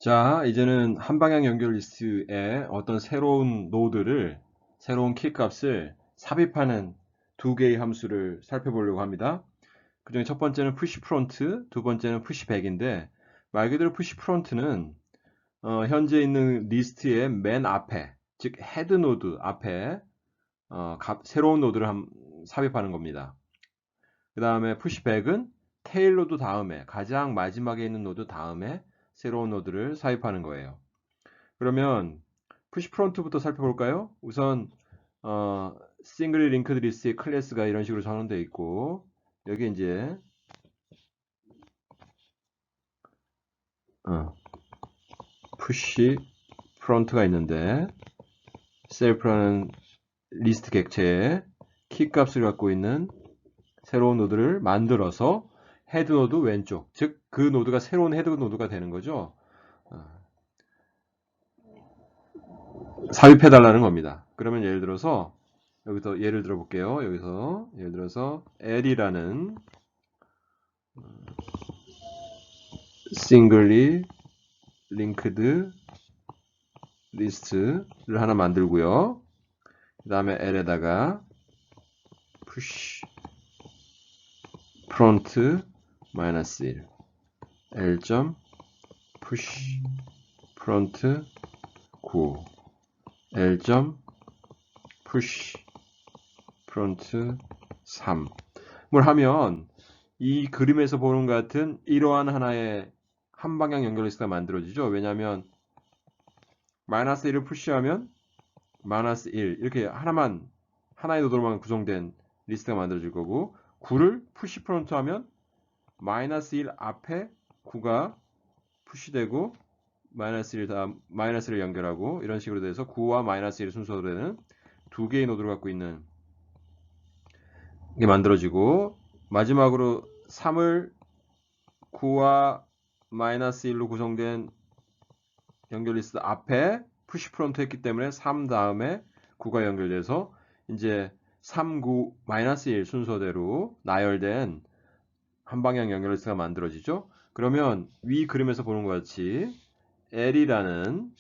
자, 이제는 한 방향 연결 리스트에 어떤 새로운 키 값을 삽입하는 두 개의 함수를 살펴보려고 합니다. 그중에 첫 번째는 push front, 두 번째는 push back인데, 말 그대로 push front는 현재 있는 리스트의 맨 앞에, 즉 헤드 노드 앞에 새로운 노드를 삽입하는 겁니다. 그 다음에 push back은 테일 노드 다음에, 가장 마지막에 있는 노드 다음에 새로운 노드를 삽입하는 거예요. 그러면 푸시 프론트부터 살펴볼까요? 우선 싱글리 링크드 리스트의 클래스가 이런 식으로 전환되어 있고, 여기 이제 푸시 프론트가 있는데, 셀프라는 리스트 객체에 키 값을 갖고 있는 새로운 노드를 만들어서 헤드 노드 왼쪽, 즉 그 노드가 새로운 헤드 노드가 되는 거죠. 삽입해 달라는 겁니다. 그러면 예를 들어서 여기서 예를 들어 볼게요. 여기서 예를 들어서 L이라는 싱글리 링크드 리스트를 하나 만들고요. 그 다음에 L에다가 push front 마이너스 1 L push front 9 L push front 3을 하면 이 그림에서 보는 것 같은 이러한 하나의 한 방향 연결 리스트가 만들어지죠. 왜냐하면 마이너스 1을 푸시하면 마이너스 1 이렇게 하나의 노드로만 구성된 리스트가 만들어질 거고, 9를 푸시 프론트 하면 마이너스 1 앞에 9가 푸시되고 마이너스를 연결하고, 이런 식으로 돼서 9와 마이너스 1 순서로 되는 두 개의 노드를 갖고 있는 게 만들어지고, 마지막으로 3을 9와 마이너스 1로 구성된 연결 리스트 앞에 푸시 프론트 했기 때문에 3 다음에 9가 연결돼서 이제 3, 9, 마이너스 1 순서대로 나열된 한 방향 연결 리스트가 만들어지죠. 그러면 위 그림에서 보는 것 같이 L이라는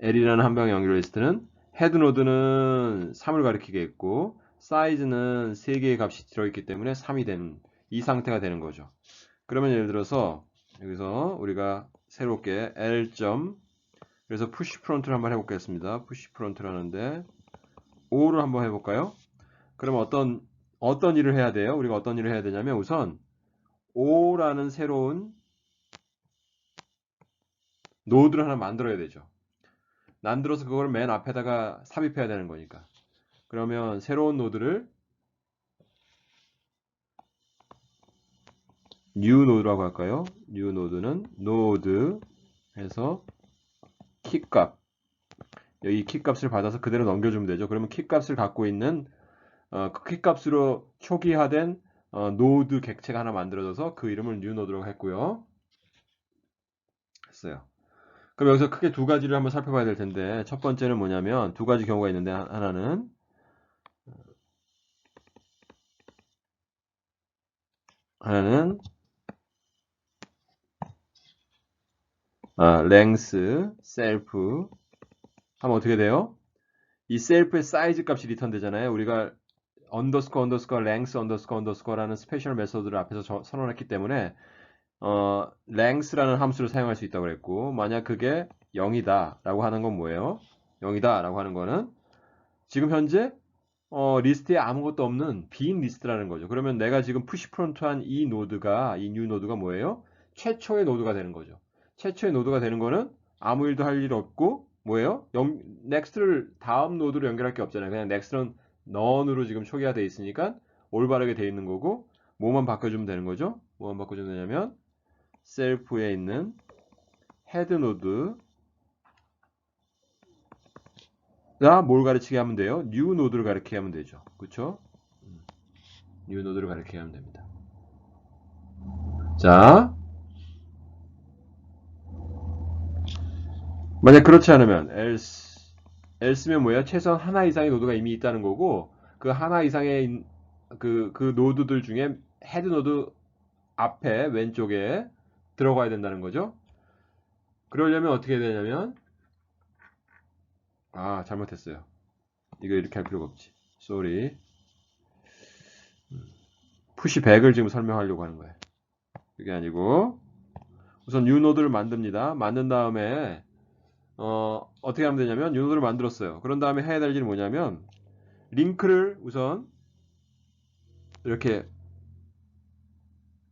한 방향 연결 리스트는 헤드 노드는 3을 가리키겠고, 사이즈는 3개의 값이 들어있기 때문에 3이 되는 이 상태가 되는 거죠. 그러면 예를 들어서 여기서 우리가 새롭게 L. 그래서 푸시 프론트를 한번 해보겠습니다. 푸시 프론트를 하는데 5를 한번 해볼까요? 그럼 어떤 일을 해야 돼요? 우리가 어떤 일을 해야 되냐면, 우선 5라는 새로운 노드를 하나 만들어야 되죠. 만들어서 그걸 맨 앞에다가 삽입해야 되는 거니까. 그러면 새로운 노드를 new 노드라고 할까요? new 노드는 node 해서 키값, 여기 키값을 받아서 그대로 넘겨주면 되죠. 그러면 키값을 갖고 있는 그 키값으로 초기화된 노드 객체가 하나 만들어져서 그 이름을 new 노드라고 했고요. 했어요. 그럼 여기서 크게 두 가지를 한번 살펴봐야 될 텐데, 첫 번째는 뭐냐면, 두 가지 경우가 있는데, 하나는 length self 하면 어떻게 돼요? 이 self의 사이즈 값이 리턴 되잖아요. 우리가 length__라는 스페셜 메소드를 앞에서 선언했기 때문에 length라는 함수를 사용할 수 있다고 그랬고, 만약 그게 0이다 라고 하는 건 뭐예요? 0이다 라고 하는 거는 지금 현재 리스트에 아무것도 없는 빈 리스트라는 거죠. 그러면 내가 지금 푸시 프론트한 이 new 노드가 뭐예요? 최초의 노드가 되는 거죠. 최초의 노드가 되는 거는 아무 일도 할 일 없고 뭐예요? next를 다음 노드로 연결할 게 없잖아요. 그냥 next는 none으로 지금 초기화되어 있으니까 올바르게 되어 있는 거고, 뭐만 바꿔주면 되는 거죠? 뭐만 바꿔주면 되냐면 셀프에 있는 헤드 노드가 뭘 가르치게 하면 돼요? new 노드를 가르치게 하면 되죠. 그렇죠? new 노드를 가르치게 하면 됩니다. 자, 만약 그렇지 않으면 else면 뭐야? 최소한 하나 이상의 노드가 이미 있다는 거고, 그 하나 이상의 그 노드들 중에 헤드 노드 앞에 왼쪽에 들어가야 된다는 거죠. 그러려면 어떻게 해야 되냐면, 잘못했어요. 이거 이렇게 할 필요가 없지. sorry. 푸시 100을 지금 설명하려고 하는 거예요. 그게 아니고, 우선 new 노드를 만듭니다. 만든 다음에, 어떻게 하면 되냐면, new 노드를 만들었어요. 그런 다음에 해야 될 일이 뭐냐면, 링크를 우선 이렇게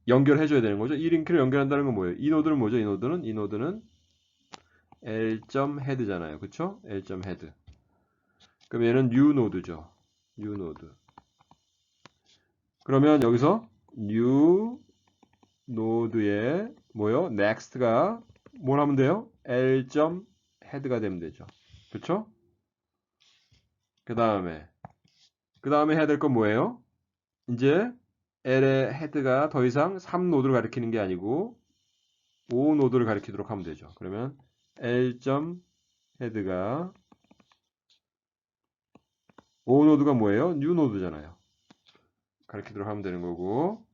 연결해 줘야 되는 거죠. 이 링크를 연결한다는 건 뭐예요? 이 노드는 뭐죠? 이 노드는 L.head잖아요. 그쵸? L.head. 그럼 얘는 new 노드죠. new 노드. 그러면 여기서 new 노드에 뭐요? next가 뭘 하면 돼요? L.head가 되면 되죠. 그쵸? 그 다음에 해야 될 건 뭐예요? 이제 L의 헤드가 더 이상 3노드를 가리키는 게 아니고 5노드를 가리키도록 하면 되죠. 그러면 L.헤드가 5노드가 뭐예요? 뉴노드잖아요. 가리키도록 하면 되는 거고,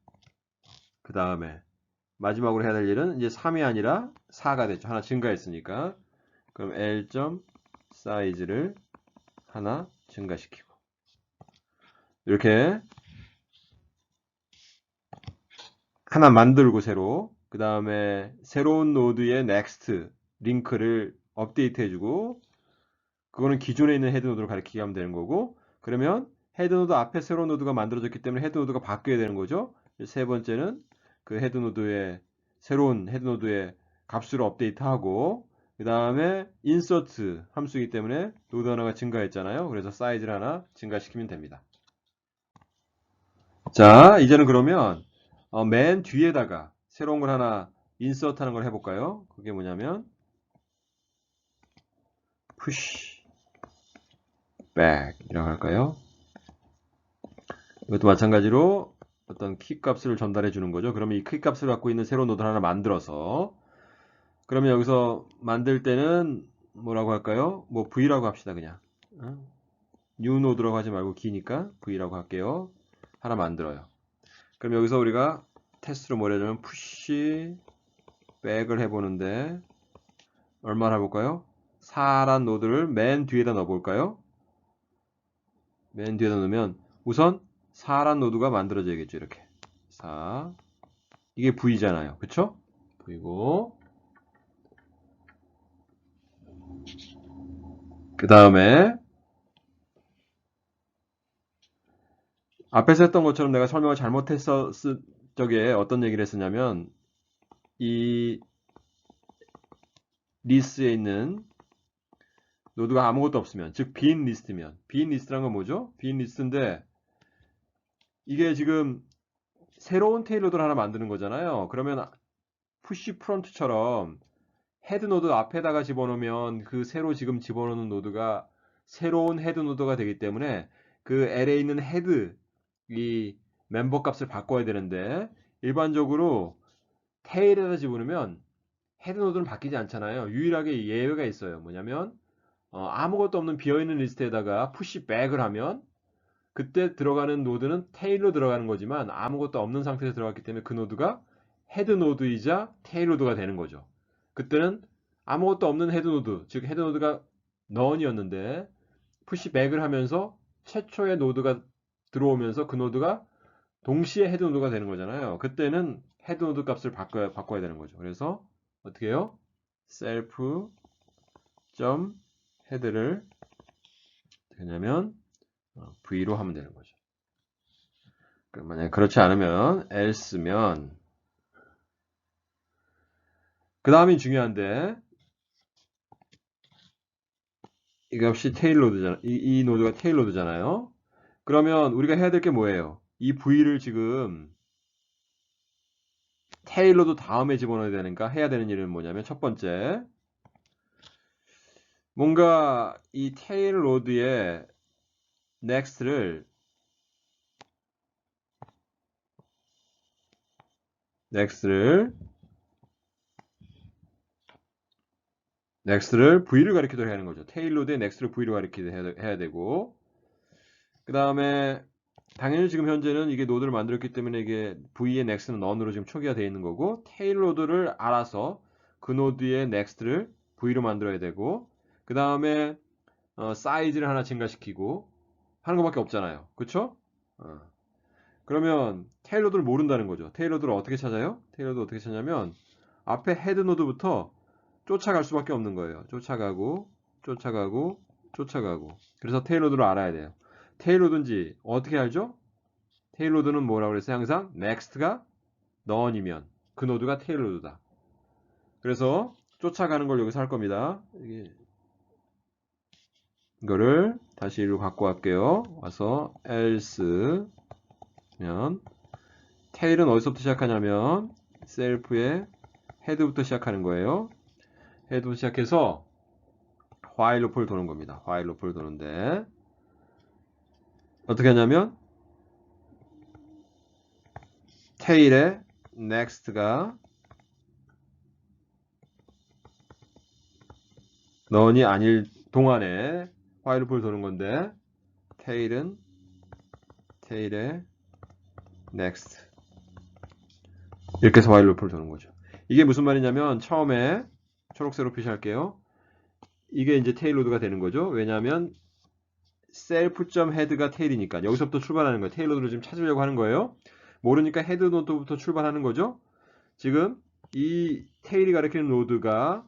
그 다음에 마지막으로 해야 될 일은 이제 3이 아니라 4가 됐죠. 하나 증가했으니까. 그럼 L.사이즈를 하나 증가시키고, 이렇게 하나 만들고 새로, 그 다음에 새로운 노드의 next 링크를 업데이트 해주고, 그거는 기존에 있는 헤드 노드를 가리키게 하면 되는 거고, 그러면 헤드 노드 앞에 새로운 노드가 만들어졌기 때문에 헤드 노드가 바뀌어야 되는 거죠. 세 번째는 그 헤드 노드의 새로운 헤드 노드의 값수를 업데이트하고, 그 다음에 insert 함수이기 때문에 노드 하나가 증가했잖아요. 그래서 사이즈를 하나 증가시키면 됩니다. 자, 이제는 그러면 맨 뒤에다가 새로운 걸 하나 insert 하는 걸 해볼까요? 그게 뭐냐면 push back 이라고 할까요? 이것도 마찬가지로 어떤 키 값을 전달해 주는 거죠. 그러면 이 키 값을 갖고 있는 새로운 노드를 하나 만들어서, 그러면 여기서 만들 때는 뭐라고 할까요? 뭐 V라고 합시다. 그냥 new 노드라고 하지 말고 기니까 V라고 할게요. 하나 만들어요. 그럼 여기서 우리가 테스트로 뭘 해주면 push back을 해보는데 얼마나 해볼까요? 4란 노드를 맨 뒤에다 넣어볼까요? 맨 뒤에다 넣으면 우선 4란 노드가 만들어져야겠죠. 이렇게 4, 이게 V잖아요. 그쵸? V고, 그 다음에 앞에서 했던 것처럼 내가 설명을 잘못했을 적에 어떤 얘기를 했었냐면, 이 리스트에 있는 노드가 아무것도 없으면, 즉 빈 리스트면, 빈 리스트란 건 뭐죠? 빈 리스트인데 이게 지금 새로운 테일러들 하나 만드는 거잖아요. 그러면 푸시 프론트처럼 헤드 노드 앞에다가 집어넣으면 그 새로 지금 집어넣는 노드가 새로운 헤드 노드가 되기 때문에 그 L에 있는 헤드 이 멤버 값을 바꿔야 되는데, 일반적으로 테일에다 집어넣으면 헤드 노드는 바뀌지 않잖아요. 유일하게 예외가 있어요. 뭐냐면 아무것도 없는 비어있는 리스트에다가 푸시 백을 하면 그때 들어가는 노드는 테일로 들어가는 거지만 아무것도 없는 상태에서 들어갔기 때문에 그 노드가 헤드 노드이자 테일 노드가 되는 거죠. 그때는 아무것도 없는 헤드 노드, 즉 헤드 노드가 넌이었는데 푸시백을 하면서 최초의 노드가 들어오면서 그 노드가 동시에 헤드 노드가 되는 거잖아요. 그때는 헤드 노드 값을 바꿔야 되는 거죠. 그래서 어떻게 해요? self 헤드를 어떻게 하냐면 V로 하면 되는 거죠. 만약에 그렇지 않으면 else면, 그 다음이 중요한데 이 값이 테일로드잖아. 이 노드가 테일로드잖아요. 그러면 우리가 해야 될 게 뭐예요? 이 V를 지금 테일로드 다음에 집어넣어야 되니까 해야 되는 일은 뭐냐면, 첫 번째, 뭔가 이 테일로드의 next를 V를 가리키도록 하는 거죠. 테일로드의 next를 V로 가리키도록 해야 되고, 그 다음에 당연히 지금 현재는 이게 노드를 만들었기 때문에 이게 V의 next는 none으로 지금 초기화 되어 있는 거고, 테일로드를 알아서 그 노드의 next를 v로 만들어야 되고, 그 다음에 사이즈를 하나 증가시키고 하는 것밖에 없잖아요. 그쵸? 그러면 테일러드를 모른다는 거죠. 테일러드를 어떻게 찾아요? 테일러드 어떻게 찾냐면 앞에 헤드 노드부터 쫓아갈 수밖에 없는 거예요. 쫓아가고 쫓아가고 쫓아가고. 그래서 테일러드를 알아야 돼요. 테일러드인지 어떻게 알죠? 테일러드는 뭐라고 그랬어요? 항상 next가 none이면 그 노드가 테일러드다. 그래서 쫓아가는 걸 여기서 할 겁니다. 이거를 다시 이리로 갖고 갈게요. 와서 else 면 테일은 어디서부터 시작하냐면 셀프의 헤드부터 시작하는 거예요. 헤드부터 시작해서 while loop을 도는 겁니다. while loop을 도는데 어떻게 하냐면 테일의 next가 none이 아닐 동안에 while loop을 도는 건데 테일의 next 이렇게 해서 while loop을 도는 거죠. 이게 무슨 말이냐면 처음에 초록색으로 표시할게요. 이게 이제 테일로드가 되는 거죠. 왜냐하면 self.head가 테일이니까 여기서부터 출발하는 거예요. 테일로드를 지금 찾으려고 하는 거예요. 모르니까 헤드 노드부터 출발하는 거죠. 지금 이 테일이 가리키는 노드가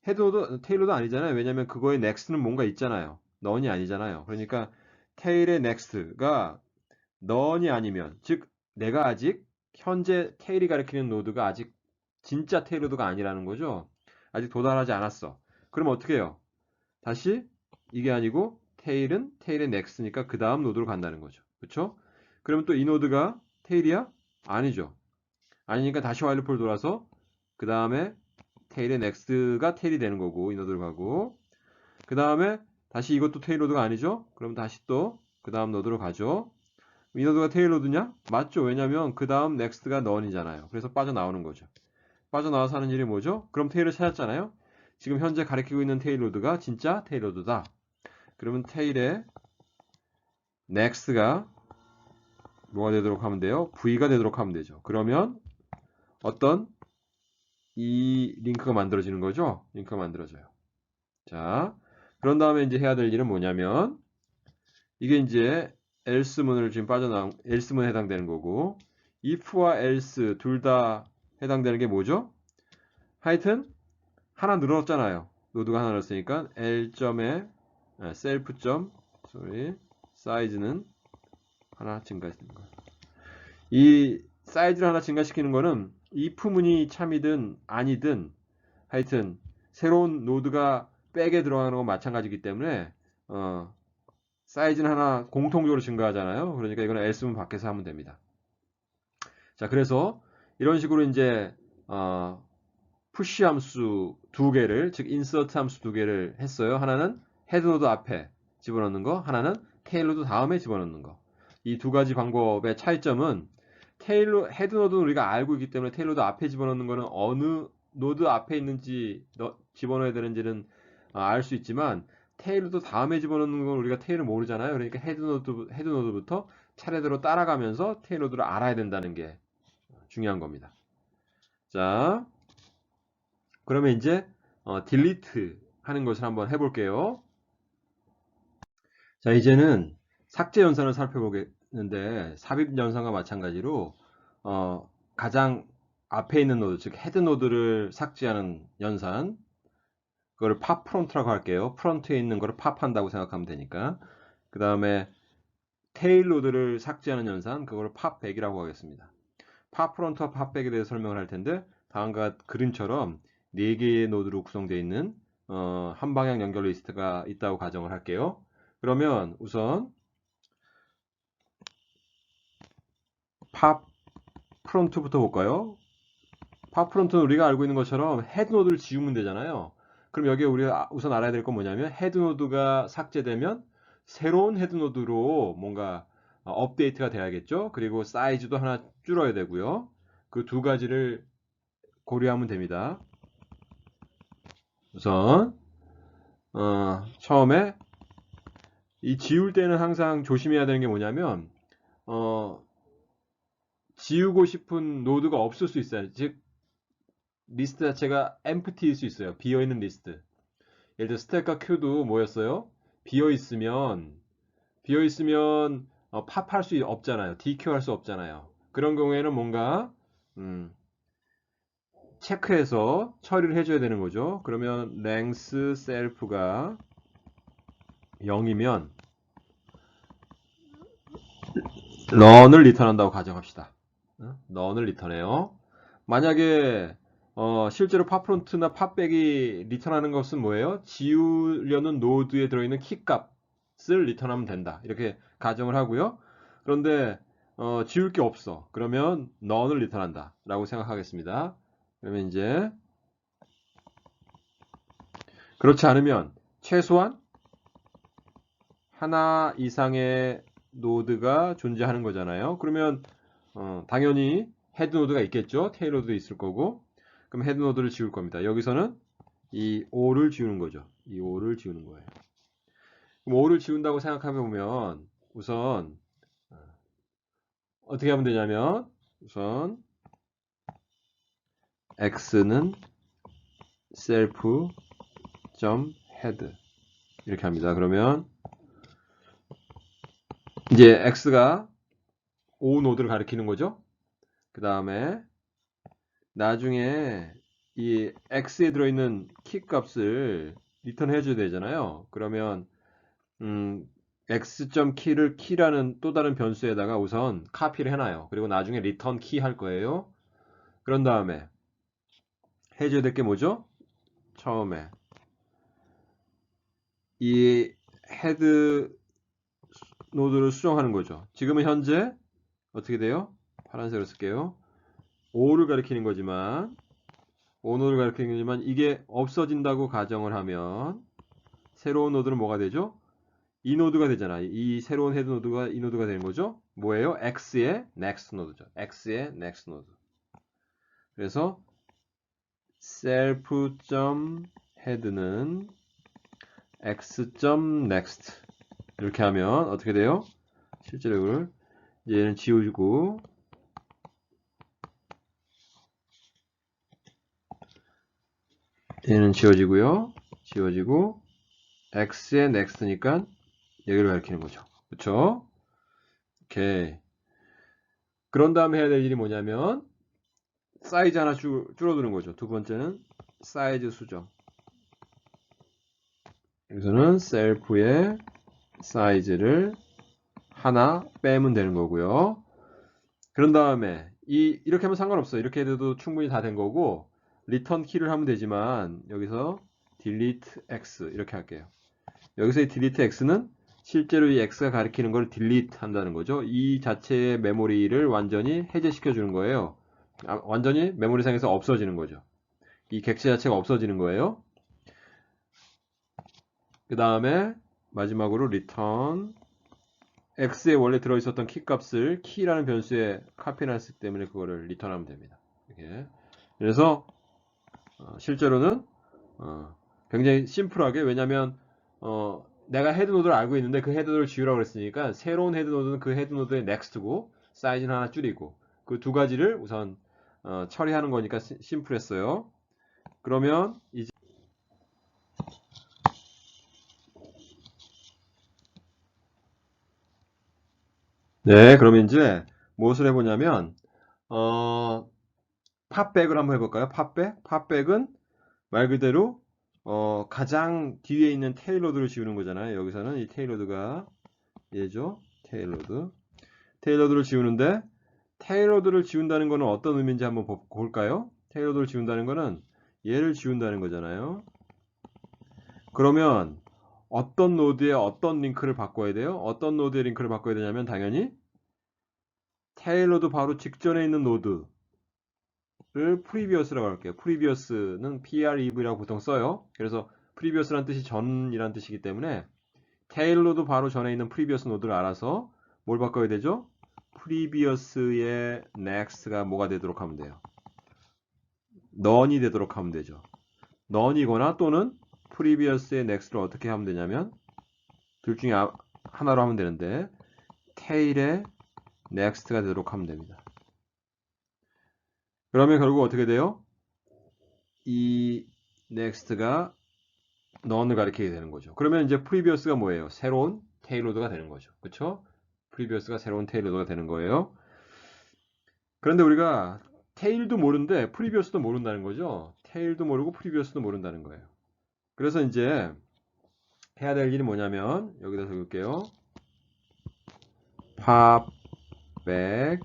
헤드 노드, 테일로드 아니잖아요. 왜냐하면 그거의 next는 뭔가 있잖아요. none이 아니잖아요. 그러니까 테일의 next가 none이 아니면 즉 내가 아직 현재 테일이 가리키는 노드가 아직 진짜 테일로드가 아니라는 거죠. 아직 도달하지 않았어. 그럼 어떻게 해요? 다시 이게 아니고 테일은 테일의 넥스니까 그 다음 노드로 간다는 거죠. 그렇죠? 그러면 또 이 노드가 테일이야? 아니죠. 아니니까 다시 while loop을 돌아서 그 다음에 테일의 넥스가 테일이 되는 거고 이 노드로 가고 그 다음에 다시 이것도 테일 노드가 아니죠? 그럼 다시 또 그 다음 노드로 가죠. 이 노드가 테일 노드냐? 맞죠. 왜냐면 그 다음 넥스트가 none이잖아요. 그래서 빠져나오는 거죠. 빠져나와서 하는 일이 뭐죠? 그럼 테일을 찾았잖아요. 지금 현재 가리키고 있는 테일 노드가 진짜 테일 노드다. 그러면 테일의 next가 뭐가 되도록 하면 돼요? v가 되도록 하면 되죠. 그러면 어떤 이 링크가 만들어지는 거죠? 링크가 만들어져요. 자, 그런 다음에 이제 해야 될 일은 뭐냐면 이게 이제 else문을 지금 else문에 해당되는 거고 if와 else 둘 다 해당되는 게 뭐죠? 하여튼 하나 늘었잖아요. 노드가 하나 늘었으니까 L.에 self. 사이즈는 하나 증가시키는 거예요. 이 사이즈를 하나 증가시키는 거는 if문이 참이든 아니든 하여튼 새로운 노드가 백에 들어가는 건 마찬가지이기 때문에 사이즈는 하나 공통적으로 증가하잖아요. 그러니까 이거는 else문 밖에서 하면 됩니다. 자, 그래서 이런 식으로 이제 푸시 함수 두 개를, 즉 인서트 함수 두 개를 했어요. 하나는 헤드 노드 앞에 집어넣는 거, 하나는 테일 노드 다음에 집어넣는 거. 이 두 가지 방법의 차이점은 헤드 노드는 우리가 알고 있기 때문에 테일 노드 앞에 집어넣는 거는 어느 노드 앞에 있는지 집어넣어야 되는지는 알 수 있지만 테일 노드 다음에 집어넣는 건 우리가 테일을 모르잖아요. 그러니까 헤드 노드부터 차례대로 따라가면서 테일 노드를 알아야 된다는 게 중요한 겁니다. 자, 그러면 이제 딜리트 하는 것을 한번 해볼게요. 자, 이제는 삭제 연산을 살펴보겠는데 삽입 연산과 마찬가지로 가장 앞에 있는 노드, 즉 헤드 노드를 삭제하는 연산, 그거를 팝 프론트라고 할게요. 프론트에 있는 거를 팝한다고 생각하면 되니까. 그 다음에 테일 노드를 삭제하는 연산, 그거를 팝백이라고 하겠습니다. 팝 프론트와 팝백에 대해서 설명을 할 텐데 다음과 그림처럼 4개의 노드로 구성되어 있는 한 방향 연결 리스트가 있다고 가정을 할게요. 그러면 우선 팝 프론트부터 볼까요? 팝 프론트는 우리가 알고 있는 것처럼 헤드 노드를 지우면 되잖아요. 그럼 여기에 우리가 우선 알아야 될 건 뭐냐면 헤드 노드가 삭제되면 새로운 헤드 노드로 뭔가 업데이트가 돼야겠죠. 그리고 사이즈도 하나 줄어야 되고요. 그 두 가지를 고려하면 됩니다. 우선 처음에 이 지울 때는 항상 조심해야 되는 게 뭐냐면 지우고 싶은 노드가 없을 수 있어요. 즉 리스트 자체가 empty일 수 있어요. 비어있는 리스트. 예를 들어 스택과 큐도 뭐였어요? 비어있으면 팝할 수 없잖아요. DQ 할 수 없잖아요. 그런 경우에는 뭔가 체크해서 처리를 해줘야 되는 거죠. 그러면 length self가 0이면 run을 리턴한다고 가정합시다. run을 리턴해요. 만약에 실제로 팝프론트나 팝백이 리턴하는 것은 뭐예요? 지우려는 노드에 들어있는 키값을 리턴하면 된다. 이렇게 가정을 하고요. 그런데 지울 게 없어. 그러면 none을 리턴한다. 라고 생각하겠습니다. 그러면 이제 그렇지 않으면 최소한 하나 이상의 노드가 존재하는 거잖아요. 그러면 당연히 헤드 노드가 있겠죠. 테일 노드도 있을 거고. 그럼 헤드 노드를 지울 겁니다. 여기서는 이 5를 지우는 거죠. 이 5를 지우는 거예요. 그럼 5를 지운다고 생각해 보면 우선 어떻게 하면 되냐면 우선 x는 self.head 이렇게 합니다. 그러면 이제 x가 5 노드를 가리키는 거죠. 그 다음에 나중에 이 x에 들어있는 키 값을 리턴 해줘야 되잖아요. 그러면 x.key를 key라는 또 다른 변수에다가 우선 카피를 해놔요. 그리고 나중에 return key 할 거예요. 그런 다음에 해줘야 될 게 뭐죠? 처음에 이 헤드 노드를 수정하는 거죠. 지금은 현재 어떻게 돼요? 파란색으로 쓸게요. 5를 가리키는 거지만 5노드를 가리키는 거지만 이게 없어진다고 가정을 하면 새로운 노드는 뭐가 되죠? 이 노드가 되잖아. 이 새로운 헤드 노드가 이 노드가 되는 거죠. 뭐예요? x의 next 노드죠. x의 next 노드. 그래서 self.head는 x.next 이렇게 하면 어떻게 돼요? 실제로 이걸 얘는 지우고 얘는 지워지고요. 지워지고 x의 next니까 여기를 가리키는 거죠. 그렇죠? 오케이. 그런 다음에 해야 될 일이 뭐냐면 사이즈 하나 줄어드는 거죠. 두 번째는 사이즈 수정. 여기서는 셀프의 사이즈를 하나 빼면 되는 거고요. 그런 다음에 이렇게 하면 상관없어요. 이렇게 해도 충분히 다 된 거고 리턴 키를 하면 되지만 여기서 delete x 이렇게 할게요. 여기서 이 delete x는 실제로 이 x가 가리키는 걸 delete 한다는 거죠. 이 자체의 메모리를 완전히 해제시켜 주는 거예요. 완전히 메모리상에서 없어지는 거죠. 이 객체 자체가 없어지는 거예요. 그 다음에 마지막으로 return x에 원래 들어있었던 키 값을 키라는 변수에 카피해놨기 때문에 그거를 리턴하면 됩니다. 이렇게. 그래서 실제로는 굉장히 심플하게 왜냐면 내가 헤드 노드를 알고 있는데 그 헤드 노드를 지우라고 그랬으니까 새로운 헤드 노드는 그 헤드 노드의 next고 사이즈는 하나 줄이고 그 두 가지를 우선 처리하는 거니까 심플했어요. 그러면 이제 네, 그러면 이제 무엇을 해보냐면 팝백을 한번 해볼까요? 팝백? 팝백은 말 그대로 가장 뒤에 있는 테일로드를 지우는 거잖아요. 여기서는 이 테일로드가 얘죠. 테일로드를 지우는데 테일로드를 지운다는 거는 어떤 의미인지 한번 볼까요? 테일로드를 지운다는 거는 얘를 지운다는 거잖아요. 그러면 어떤 노드에 어떤 링크를 바꿔야 돼요? 어떤 노드에 링크를 바꿔야 되냐면 당연히 테일로드 바로 직전에 있는 노드 를 previous라고 할게요. previous는 prev라고 보통 써요. 그래서 previous라는 뜻이 전이라는 뜻이기 때문에 테일로도 바로 전에 있는 previous 노드를 알아서 뭘 바꿔야 되죠? previous의 next가 뭐가 되도록 하면 돼요. none이 되도록 하면 되죠. none이거나 또는 previous의 next를 어떻게 하면 되냐면 둘 중에 하나로 하면 되는데 tail의 next가 되도록 하면 됩니다. 그러면 결국 어떻게 돼요? 이 next가 none을 가리키게 되는 거죠. 그러면 이제 previous가 뭐예요? 새로운 테일로드가 되는 거죠. 그쵸? previous가 새로운 테일로드가 되는 거예요. 그런데 우리가 테일도 모르는데 previous도 모른다는 거죠. 테일도 모르고 previous도 모른다는 거예요. 그래서 이제 해야 될 일이 뭐냐면 여기다 적을게요. pop back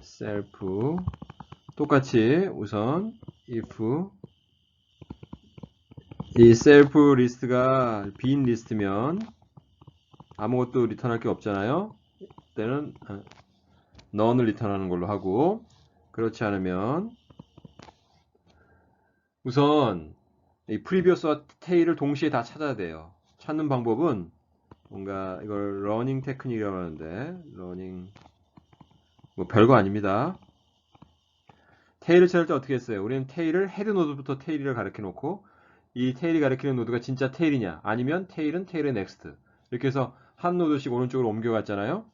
self 똑같이 우선 if 이 self 리스트가 빈 리스트면 아무것도 리턴할 게 없잖아요. 그때는 none을 리턴하는 걸로 하고, 그렇지 않으면 우선 이 previous와 tail을 동시에 다 찾아야 돼요. 찾는 방법은 뭔가 이걸 러닝 테크닉이라고 하는데, 러닝 뭐 별거 아닙니다. 테일을 찾을 때 어떻게 했어요? 우리는 테일을 헤드 노드부터 테일을 가리켜 놓고, 이 테일이 가리키는 노드가 진짜 테일이냐, 아니면 테일은 테일의 넥스트, 이렇게 해서 한 노드씩 오른쪽으로 옮겨갔잖아요.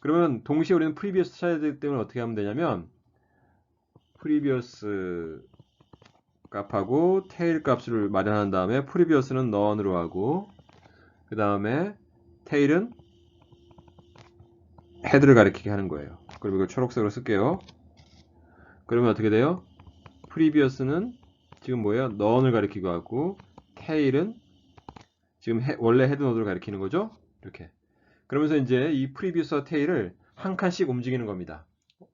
그러면 동시에 우리는 previous 찾아야 되기 때문에 어떻게 하면 되냐면 previous 값하고 테일 값을 마련한 다음에 previous는 none으로 하고, 그 다음에 테일은 헤드를 가리키게 하는 거예요. 그럼 이걸 초록색으로 쓸게요. 그러면 어떻게 돼요? previous는 지금 뭐예요? none을 가리키고 하고, 테일은 지금 원래 헤드 노드를 가리키는 거죠? 이렇게. 그러면서 이제 이 previous와 테일을 한 칸씩 움직이는 겁니다.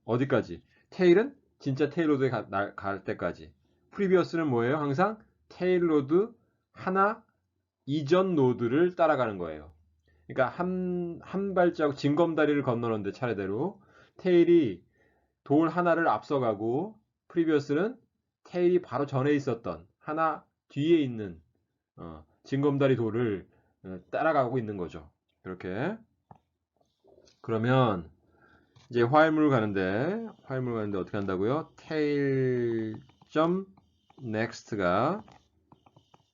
어디까지? 테일은 진짜 테일 로드에 갈 때까지. previous는 뭐예요? 항상 테일 로드 하나 이전 노드를 따라가는 거예요. 그러니까 한 발자국 징검다리를 건너는데 차례대로 테일이 돌 하나를 앞서가고, previous는 테일이 바로 전에 있었던 하나 뒤에 있는 징검다리 돌을 따라가고 있는 거죠. 이렇게. 그러면 이제 화일물 가는데 어떻게 한다고요? tail.next가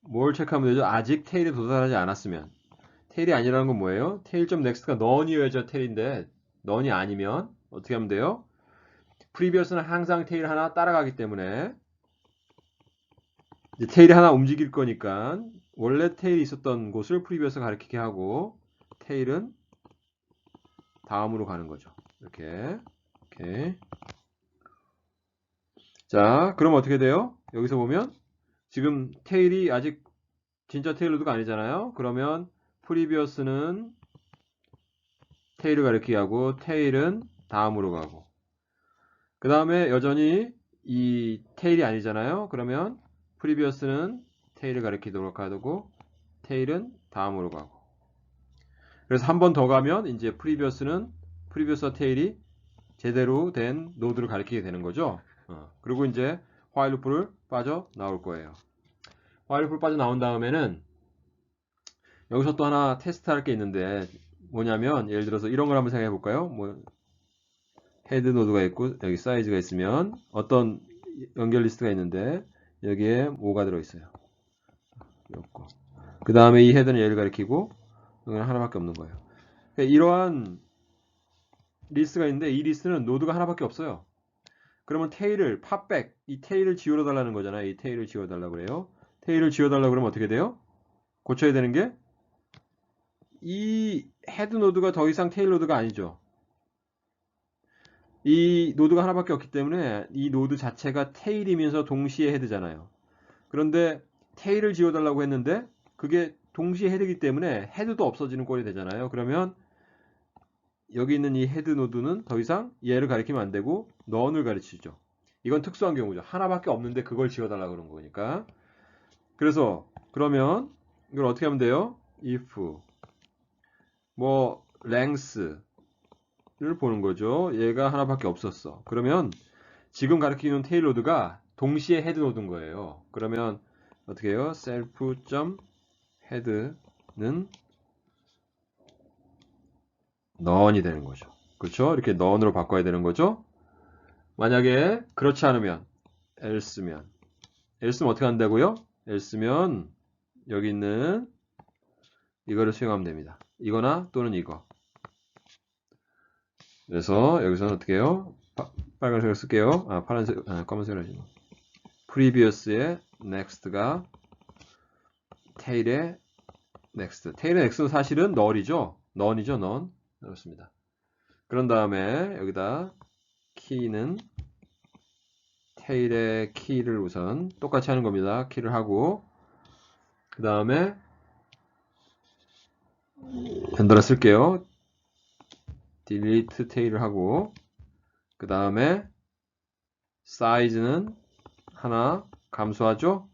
뭘 체크하면 되죠? 아직 테일에 도달하지 않았으면. 테일이 아니라는 건 뭐예요? tail.next가 none이어야죠 테일인데, none이 아니면 어떻게 하면 돼요? previous는 항상 테일 하나 따라가기 때문에 이제 테일이 하나 움직일 거니까 원래 테일이 있었던 곳을 previous가 가리키게 하고, 테일은 다음으로 가는 거죠. 이렇게. 오케이. 자, 그럼 어떻게 돼요? 여기서 보면 지금 테일이 아직 진짜 테일 로드가 아니잖아요. 그러면 previous는 테일을 가리키게 하고, 테일은 다음으로 가고, 그 다음에 여전히 이 테일이 아니잖아요. 그러면 previous는 테일을 가리키도록 하고, 테일은 다음으로 가고. 그래서 한 번 더 가면 이제 previous와 테일이 제대로 된 노드를 가리키게 되는 거죠. 그리고 이제 while loop를 빠져 나올 거예요. while loop를 빠져 나온 다음에는 여기서 또 하나 테스트할 게 있는데, 뭐냐면 예를 들어서 이런 걸 한번 생각해 볼까요? 뭐 헤드 노드가 있고 여기 사이즈가 있으면 어떤 연결 리스트가 있는데 여기에 5가 들어 있어요. 그 다음에 이 헤드는 얘를 가리키고 여기는 하나밖에 없는 거예요. 그러니까 이러한 리스트가 있는데 이 리스트는 노드가 하나밖에 없어요. 그러면 테일을 팝백, 이 테일을 지워달라는 거잖아요. 이 테일을 지워달라고 그래요. 테일을 지워달라고 그러면 어떻게 돼요? 고쳐야 되는 게 이 헤드 노드가 더 이상 테일 노드가 아니죠. 이 노드가 하나밖에 없기 때문에 이 노드 자체가 테일이면서 동시에 헤드잖아요. 그런데 테일을 지워달라고 했는데 그게 동시에 헤드이기 때문에 헤드도 없어지는 꼴이 되잖아요. 그러면 여기 있는 이 헤드 노드는 더 이상 얘를 가리키면 안 되고 none을 가르치죠. 이건 특수한 경우죠. 하나밖에 없는데 그걸 지워달라고 그런 거니까. 그래서 그러면 이걸 어떻게 하면 돼요? if 뭐 length를 보는 거죠. 얘가 하나밖에 없었어. 그러면 지금 가리키는 테일 노드가 동시에 헤드 노드인 거예요. 그러면 어떻게 해요? self.head는 none이 되는 거죠. 그렇죠? 이렇게 none으로 바꿔야 되는 거죠. 만약에 그렇지 않으면 else면 어떻게 한다고요? else면 여기 있는 이거를 수행하면 됩니다. 이거나 또는 이거. 그래서 여기서는 어떻게 해요? 빨간색을 쓸게요. 파란색, 검은색을 하지. previous의 next가 tail의 next. tail의 next는 사실은 null이죠. none이죠, none. 그렇습니다. 그런 다음에 여기다 key는 tail의 key를 우선 똑같이 하는 겁니다. key를 하고 그 다음에 연달아 쓸게요. delete tail을 하고 그 다음에 size는 하나 감소하죠.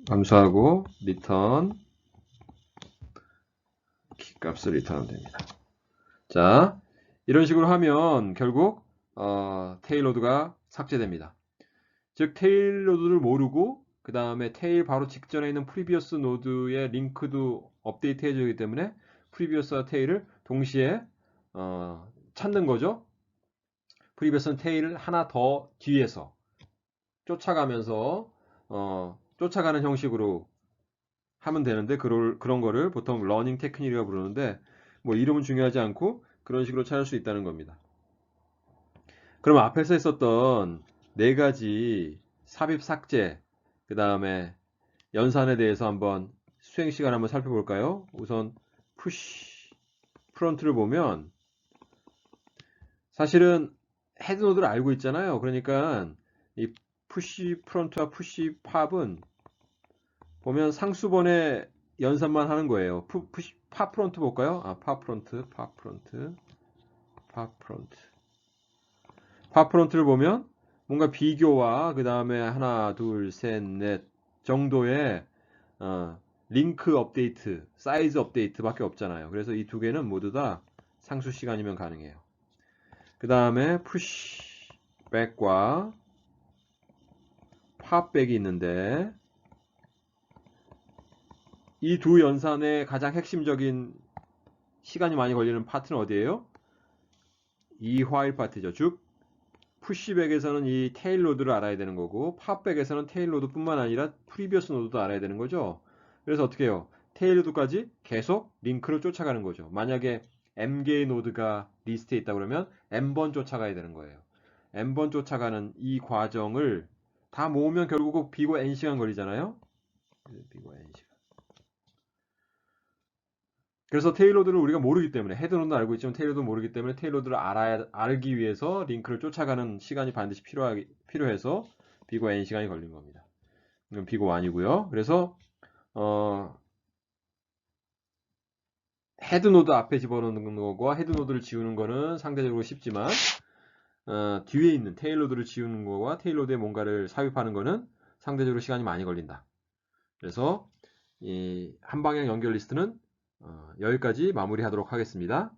감소하고 return 키 값을 리턴하면 됩니다. 자, 이런 식으로 하면 결국 테일로드가 삭제됩니다. 즉 테일로드를 모르고 그 다음에 테일 바로 직전에 있는 프리비어스 노드의 링크도 업데이트 해주기 때문에 프리비어스와 테일을 동시에 찾는 거죠. 프리비어스는 테일을 하나 더 뒤에서 쫓아가면서 쫓아가는 형식으로 하면 되는데 그런 거를 보통 러닝 테크닉이라고 부르는데 뭐 이름은 중요하지 않고 그런 식으로 찾을 수 있다는 겁니다. 그럼 앞에서 했었던 네 가지 삽입 삭제 그 다음에 연산에 대해서 한번 수행 시간 한번 살펴볼까요? 우선 푸시 프론트를 보면 사실은 헤드 노드를 알고 있잖아요. 그러니까 이 푸시 프론트와 푸시 팝은 보면 상수번의 연산만 하는 거예요. 팝 프론트 볼까요? 팝 프론트. 팝 프론트를 보면 뭔가 비교와 그 다음에 하나, 둘, 셋, 넷 정도의 링크 업데이트, 사이즈 업데이트밖에 없잖아요. 그래서 이 두 개는 모두 다 상수 시간이면 가능해요. 그 다음에 푸시 백과 팝 백이 있는데 이 두 연산의 가장 핵심적인 시간이 많이 걸리는 파트는 어디예요? 이 while 파트죠. 즉 푸시백에서는 이 테일 로드를 알아야 되는 거고 팝백에서는 테일 로드뿐만 아니라 프리비어스 노드도 알아야 되는 거죠. 그래서 어떻게 해요? 테일 로드까지 계속 링크를 쫓아가는 거죠. 만약에 m개의 노드가 리스트에 있다 그러면 m번 쫓아가야 되는 거예요. m번 쫓아가는 이 과정을 다 모으면 결국 b고 n시간 걸리잖아요. b고 n시간. 그래서 테일로드를 우리가 모르기 때문에 헤드노드는 알고 있지만 테일로드는 모르기 때문에 테일로드를 알기 위해서 링크를 쫓아가는 시간이 반드시 필요해서 b고 n 시간이 걸린 겁니다. 이건 b고 1이고요. 그래서 헤드노드 앞에 집어넣는 거와 헤드노드를 지우는 거는 상대적으로 쉽지만 뒤에 있는 테일로드를 지우는 거와 테일로드에 뭔가를 삽입하는 거는 상대적으로 시간이 많이 걸린다. 그래서 이 한방향 연결 리스트는 여기까지 마무리하도록 하겠습니다.